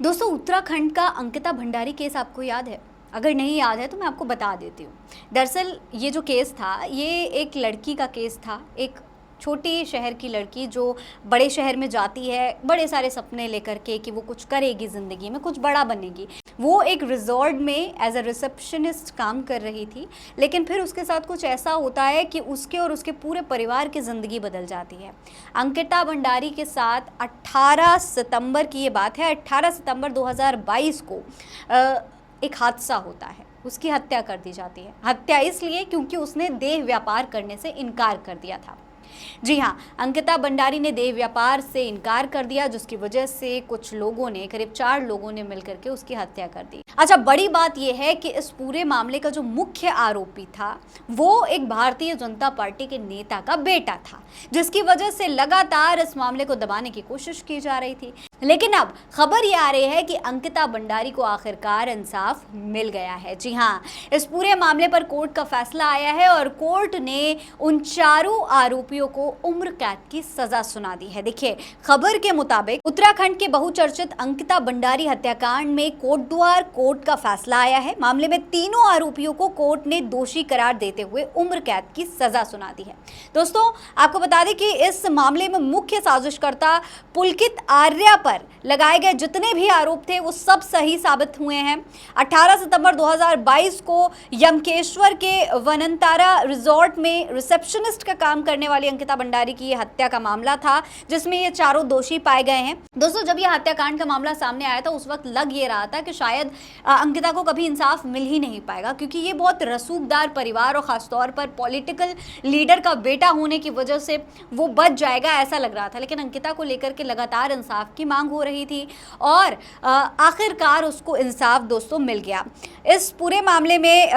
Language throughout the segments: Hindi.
दोस्तों, उत्तराखंड का अंकिता भंडारी केस आपको याद है? अगर नहीं याद है तो मैं आपको बता देती हूँ। दरअसल ये जो केस था, ये एक लड़की का केस था। एक छोटी शहर की लड़की जो बड़े शहर में जाती है बड़े सारे सपने लेकर के कि वो कुछ करेगी ज़िंदगी में, कुछ बड़ा बनेगी। वो एक रिजॉर्ट में एज अ रिसेप्शनिस्ट काम कर रही थी, लेकिन फिर उसके साथ कुछ ऐसा होता है कि उसके और उसके पूरे परिवार की ज़िंदगी बदल जाती है। अंकिता भंडारी के साथ 18 सितंबर की ये बात है, 18 सितंबर 2022 को एक हादसा होता है। उसकी हत्या कर दी जाती है। हत्या इसलिए क्योंकि उसने देह व्यापार करने से इनकार कर दिया था। जी हाँ, अंकिता भंडारी ने देह व्यापार से इनकार कर दिया, जिसकी वजह से कुछ लोगों ने, करीब 4 लोगों ने मिलकर के उसकी हत्या कर दी। अच्छा, बड़ी बात यह है कि इस पूरे मामले का जो मुख्य आरोपी था वो एक भारतीय जनता पार्टी के नेता का बेटा था, जिसकी वजह से लगातार इस मामले को दबाने की कोशिश की जा रही थी। लेकिन अब खबर ये आ रही है कि अंकिता भंडारी को आखिरकार इंसाफ मिल गया है। जी हाँ, इस पूरे मामले पर कोर्ट का फैसला आया है और कोर्ट ने उन चारों आरोपियों को उम्र कैद की सजा सुना दी है। देखिए, खबर के मुताबिक उत्तराखंड के बहुचर्चित अंकिता भंडारी हत्याकांड में कोटद्वार कोर्ट का फैसला आया है। मामले में तीनों आरोपियों को कोर्ट ने दोषी करार देते हुए उम्र कैद की सजा सुना दी है। दोस्तों, आपको बता दें कि इस मामले में मुख्य साजिशकर्ता पुलकित आर्या पर लगाए गए जितने भी आरोप थे वो सब सही साबित हुए हैं। 18 सितंबर 2022 को यमकेश्वर के वनंतारा रिजॉर्ट में रिसेप्शनिस्ट का काम करने वाली अंकिता भंडारी की यह हत्या का मामला था, जिसमें ये चारों दोषी पाए गए हैं। दोस्तों, जब यह हत्याकांड का मामला सामने आया था उस वक्त लग ये रहा था कि शायद अंकिता को कभी इंसाफ मिल ही नहीं पाएगा, क्योंकि ये बहुत रसूखदार परिवार और खासतौर पर पॉलिटिकल लीडर का बेटा होने की वजह से वो बच जाएगा, ऐसा लग रहा था। लेकिन अंकिता को लेकर के लगातार इंसाफ की मांग हो रही थी और आखिरकार उसको इंसाफ दोस्तों मिल गया। इस पूरे मामले में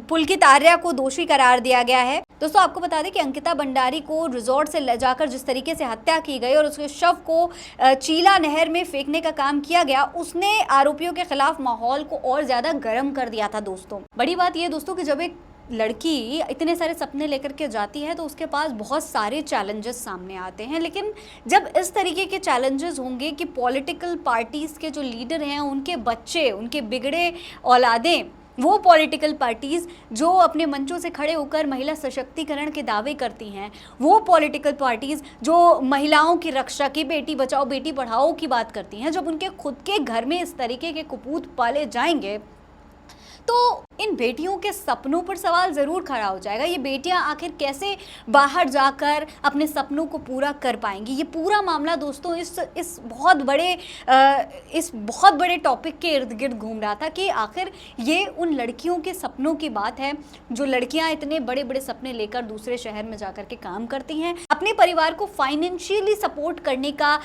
पुलकित आर्या को दोषी करार दिया गया है। दोस्तों, आपको बता दें कि अंकिता भंडारी को रिजॉर्ट से ले जाकर जिस तरीके से हत्या की गई और उसके शव को चीला नहर में फेंकने का काम किया गया, उसने आरोपियों के खिलाफ माहौल को और ज्यादा गर्म कर दिया था। दोस्तों, बड़ी बात यह दोस्तों कि जब एक लड़की इतने सारे सपने लेकर के जाती है तो उसके पास बहुत सारे चैलेंजेस सामने आते हैं। लेकिन जब इस तरीके के चैलेंजेस होंगे कि पॉलिटिकल पार्टीज़ के जो लीडर हैं उनके बच्चे, उनके बिगड़े औलादें, वो पॉलिटिकल पार्टीज़ जो अपने मंचों से खड़े होकर महिला सशक्तिकरण के दावे करती हैं, वो पॉलिटिकल पार्टीज़ जो महिलाओं की रक्षा की, बेटी बचाओ बेटी पढ़ाओ की बात करती हैं, जब उनके खुद के घर में इस तरीके के कुपूत पाले जाएंगे तो इन बेटियों के सपनों पर सवाल ज़रूर खड़ा हो जाएगा। ये बेटियां आखिर कैसे बाहर जाकर अपने सपनों को पूरा कर पाएंगी? ये पूरा मामला दोस्तों इस बहुत बड़े टॉपिक के इर्द गिर्द घूम रहा था कि आखिर ये उन लड़कियों के सपनों की बात है जो लड़कियां इतने बड़े बड़े सपने लेकर दूसरे शहर में जाकर के काम करती हैं, अपने परिवार को फाइनेंशियली सपोर्ट करने का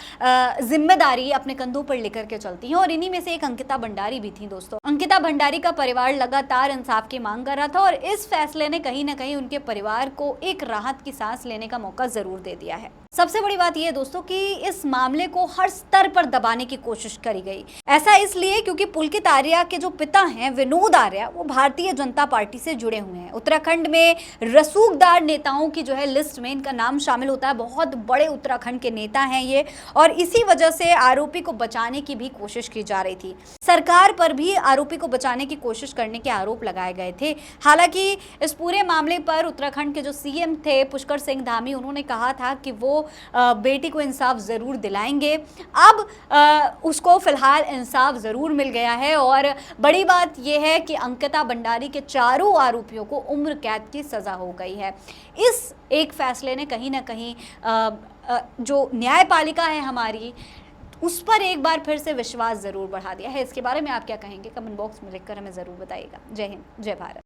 जिम्मेदारी अपने कंधों पर लेकर के चलती हैं। और इन्हीं में से एक अंकिता भंडारी भी थी। दोस्तों, अंकिता भंडारी का परिवार लगातार इंसाफ की मांग कर रहा था और इस फैसले ने कहीं ना कहीं उनके परिवार को एक राहत की सांस लेने का मौका जरूर दे दिया है। सबसे बड़ी बात यह दोस्तों कि इस मामले को हर स्तर पर दबाने की कोशिश करी गई। ऐसा इसलिए क्योंकि पुलकित आर्या के जो पिता हैं विनोद आर्या, वो भारतीय जनता पार्टी से जुड़े हुए हैं। उत्तराखंड में रसूखदार नेताओं की जो है लिस्ट में इनका नाम शामिल होता है। बहुत बड़े उत्तराखंड के नेता हैं ये, और इसी वजह से आरोपी को बचाने की भी कोशिश की जा रही थी। सरकार पर भी आरोपी को बचाने की कोशिश करने के आरोप लगाए गए थे। हालांकि इस पूरे मामले पर उत्तराखंड के जो सीएम थे पुष्कर सिंह धामी, उन्होंने कहा था कि वो बेटी को इंसाफ ज़रूर दिलाएंगे। अब उसको फिलहाल इंसाफ ज़रूर मिल गया है और बड़ी बात यह है कि अंकिता भंडारी के चारों आरोपियों को उम्र कैद की सज़ा हो गई है। इस एक फैसले ने कहीं ना कहीं जो न्यायपालिका है हमारी, उस पर एक बार फिर से विश्वास ज़रूर बढ़ा दिया है। इसके बारे में आप क्या कहेंगे? कमेंट बॉक्स में लिखकर हमें ज़रूर बताइएगा। जय हिंद, जय भारत।